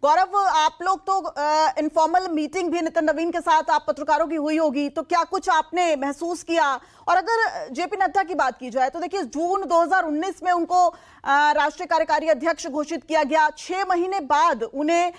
गौरव, आप लोग तो इनफॉर्मल मीटिंग भी नितिन नवीन के साथ आप पत्रकारों की हुई होगी, तो क्या कुछ आपने महसूस किया? और अगर जेपी नड्डा की बात की जाए तो देखिए, जून 2019 में उनको राष्ट्रीय कार्यकारी अध्यक्ष घोषित किया गया। 6 महीने बाद उन्हें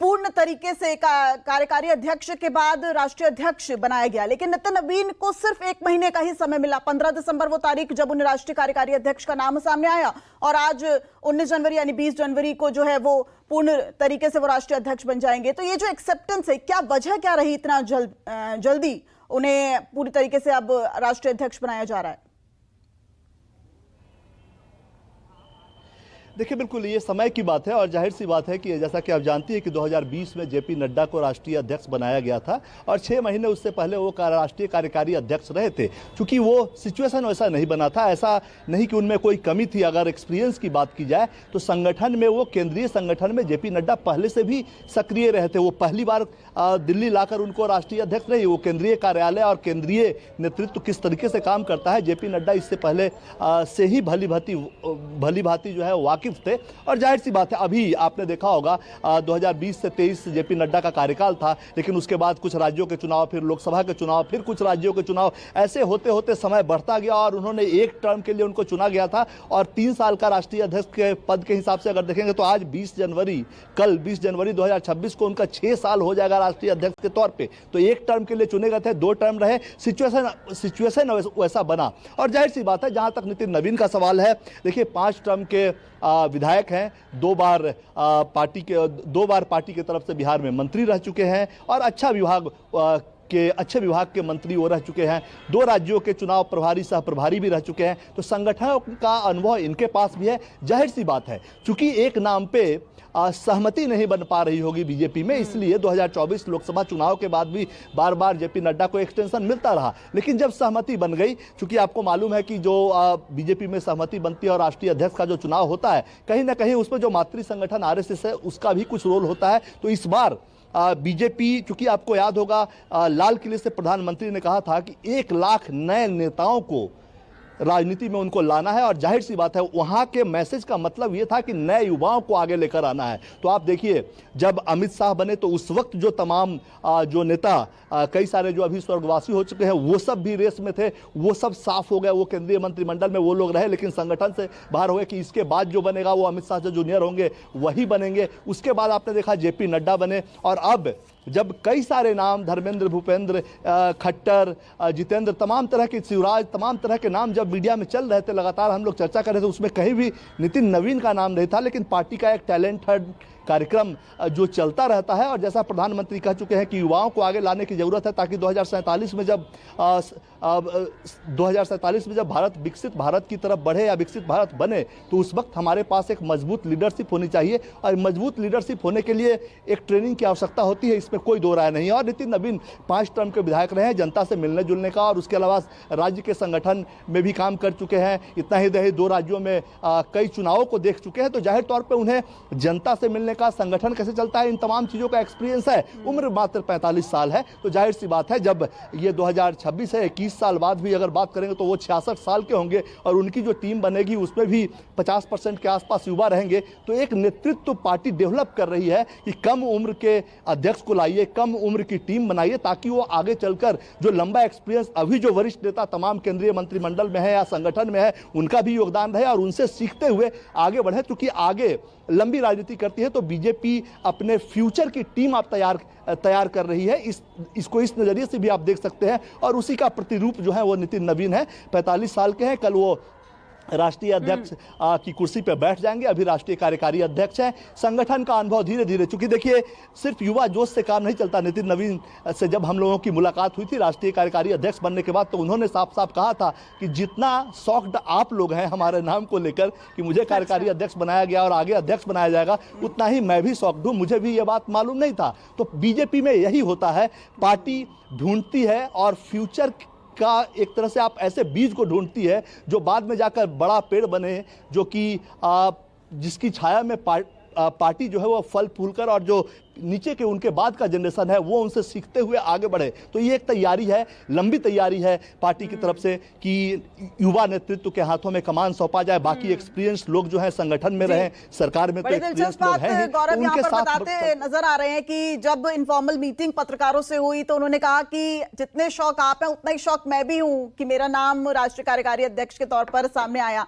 पूर्ण तरीके से कार्यकारी अध्यक्ष के बाद राष्ट्रीय अध्यक्ष बनाया गया, लेकिन नितिन नवीन को सिर्फ 1 महीने का ही समय मिला। 15 दिसंबर वो तारीख जब उन्हें राष्ट्रीय कार्यकारी अध्यक्ष का नाम सामने आया, और आज 19 जनवरी यानी 20 जनवरी को जो है वो पूर्ण तरीके से वो राष्ट्रीय अध्यक्ष बन जाएंगे। तो ये जो एक्सेप्टेंस है, क्या वजह क्या रही इतना जल्दी उन्हें पूरी तरीके से अब राष्ट्रीय अध्यक्ष बनाया जा रहा है? देखिए, बिल्कुल ये समय की बात है और जाहिर सी बात है कि जैसा कि आप जानती हैं कि 2020 में जेपी नड्डा को राष्ट्रीय अध्यक्ष बनाया गया था और 6 महीने उससे पहले वो राष्ट्रीय कार्यकारी अध्यक्ष रहे थे। चूंकि वो सिचुएशन वैसा नहीं बना था, ऐसा नहीं कि उनमें कोई कमी थी। अगर एक्सपीरियंस की बात की जाए तो संगठन में, वो केंद्रीय संगठन में जेपी नड्डा पहले से भी सक्रिय रहे थे। वो पहली बार दिल्ली लाकर उनको राष्ट्रीय अध्यक्ष नहीं, वो केंद्रीय कार्यालय और केंद्रीय नेतृत्व किस तरीके से काम करता है, जेपी नड्डा इससे पहले से ही भली भांति जो है वाकिफ थे। और जाहिर सी बात है, अभी आपने देखा होगा 2020 से 23 जेपी नड्डा का कार्यकाल था, लेकिन उसके बाद कुछ राज्यों के चुनाव, फिर लोकसभा के चुनाव, फिर कुछ राज्यों के चुनाव, ऐसे होते होते समय बढ़ता गया और उन्होंने एक टर्म के लिए उनको चुना गया था। और 3 साल का राष्ट्रीय अध्यक्ष के पद के हिसाब से अगर देखेंगे तो आज 20 जनवरी, कल 20 जनवरी 2026 को उनका 6 साल हो जाएगा राष्ट्रीय अध्यक्ष के तौर पे। तो एक टर्म के लिए चुने गए थे, 2 टर्म रहे, सिचुएशन वैसा बना। और जाहिर सी बात है, जहां तक नितिन नवीन का सवाल है, देखिए 5 टर्म के विधायक हैं, 2 बार पार्टी के तरफ से बिहार में मंत्री रह चुके हैं और अच्छे विभाग के मंत्री वो रह चुके हैं। 2 राज्यों के चुनाव प्रभारी, सह प्रभारी भी रह चुके हैं। तो संगठन का अनुभव इनके पास भी है। जाहिर सी बात है, चूंकि एक नाम पे सहमति नहीं बन पा रही होगी बीजेपी में, इसलिए 2024 लोकसभा चुनाव के बाद भी बार बार जेपी नड्डा को एक्सटेंशन मिलता रहा। लेकिन जब सहमति बन गई, चूंकि आपको मालूम है कि जो बीजेपी में सहमति बनती है और राष्ट्रीय अध्यक्ष का जो चुनाव होता है, कहीं ना कहीं उसमें जो मातृ संगठन आरएसएस है उसका भी कुछ रोल होता है। तो इस बार बीजेपी, चूंकि आपको याद होगा लाल किले से प्रधानमंत्री ने कहा था कि 1 लाख नए नेताओं को राजनीति में उनको लाना है, और जाहिर सी बात है वहां के मैसेज का मतलब ये था कि नए युवाओं को आगे लेकर आना है। तो आप देखिए, जब अमित शाह बने तो उस वक्त जो तमाम जो नेता, कई सारे जो अभी स्वर्गवासी हो चुके हैं, वो सब भी रेस में थे, वो सब साफ हो गए, वो केंद्रीय मंत्रिमंडल में वो लोग रहे, लेकिन संगठन से बाहर हो गए कि इसके बाद जो बनेगा वो अमित शाह से जूनियर होंगे, वही बनेंगे। उसके बाद आपने देखा जेपी नड्डा बने, और अब जब कई सारे नाम, धर्मेंद्र, भूपेंद्र, खट्टर, जितेंद्र, तमाम तरह के, शिवराज, तमाम तरह के नाम जब मीडिया में चल रहे थे, लगातार हम लोग चर्चा कर रहे थे, उसमें कहीं भी नितिन नवीन का नाम नहीं था। लेकिन पार्टी का एक टैलेंट हंट कार्यक्रम जो चलता रहता है, और जैसा प्रधानमंत्री कह चुके हैं कि युवाओं को आगे लाने की जरूरत है, ताकि 2047 में जब भारत विकसित भारत की तरफ बढ़े या विकसित भारत बने, तो उस वक्त हमारे पास एक मजबूत लीडरशिप होनी चाहिए। और मजबूत लीडरशिप होने के लिए एक ट्रेनिंग की आवश्यकता होती है, इसमें कोई दो राय नहीं है। और नितिन नवीन 5 टर्म के विधायक रहे हैं, जनता से मिलने जुलने का, और उसके अलावा राज्य के संगठन में भी काम कर चुके हैं। इतना ही नहीं, 2 राज्यों में कई चुनावों को देख चुके हैं। तो जाहिर तौर पर उन्हें जनता से मिलने का, संगठन कैसे चलता है, इन तमाम चीजों का एक्सपीरियंस है। उम्र मात्र 45 साल है। तो जाहिर सी बात है, जब ये 2026 है, 21 साल बाद भी अगर बात करेंगे तो वो 66 साल के होंगे, और उनकी जो टीम बनेगी उसमें भी 50% के आसपास युवा रहेंगे। तो एक नेतृत्व पार्टी डेवलप कर रही है कि कम उम्र के अध्यक्ष को लाइए, कम उम्र की टीम बनाइए, ताकि वो आगे चलकर जो लंबा एक्सपीरियंस अभी जो वरिष्ठ नेता तमाम केंद्रीय मंत्रिमंडल में है या संगठन में है, उनका भी योगदान रहे, और उनसे सीखते हुए आगे बढ़े। क्योंकि आगे लंबी राजनीति करती है तो बीजेपी अपने फ्यूचर की टीम आप तैयार कर रही है। इसको इस नजरिए से भी आप देख सकते हैं। और उसी का प्रतिरूप जो है वो नितिन नवीन है। 45 साल के हैं, कल वो राष्ट्रीय अध्यक्ष की कुर्सी पर बैठ जाएंगे। अभी राष्ट्रीय कार्यकारी अध्यक्ष हैं। संगठन का अनुभव धीरे धीरे, चूंकि देखिए सिर्फ युवा जोश से काम नहीं चलता। नितिन नवीन से जब हम लोगों की मुलाकात हुई थी राष्ट्रीय कार्यकारी अध्यक्ष बनने के बाद, तो उन्होंने साफ साफ कहा था कि जितना शॉक्ड आप लोग हैं हमारे नाम को लेकर कि मुझे कार्यकारी अध्यक्ष बनाया गया और आगे अध्यक्ष बनाया जाएगा, उतना ही मैं भी शॉक्ड हूं। मुझे भी ये बात मालूम नहीं था। तो बीजेपी में यही होता है, पार्टी ढूंढती है और फ्यूचर का एक तरह से आप ऐसे बीज को ढूंढती है जो बाद में जाकर बड़ा पेड़ बने, जो कि जिसकी छाया में पार्टी जो है वो फल फूल कर और जो नीचे के उनके बाद का जनरेशन है वो उनसे सीखते हुए आगे बढ़े। तो ये एक तैयारी है, लंबी तैयारी है पार्टी की तरफ से कि युवा नेतृत्व के हाथों में कमान सौंपा जाए, बाकी एक्सपीरियंस लोग जो है संगठन में रहे, सरकार में तो बड़ी एक्सपीरियंस दिलचस्प लोग बात हैं ही, तो गौरव यहाँ उनके पर साथ बताते नजर आ रहे हैं कि जब इनफॉर्मल मीटिंग पत्रकारों से हुई तो उन्होंने कहा कि जितने शौक आप हैं उतना ही शौक मैं भी हूं कि मेरा नाम राष्ट्रीय कार्यकारी अध्यक्ष के तौर पर सामने आया।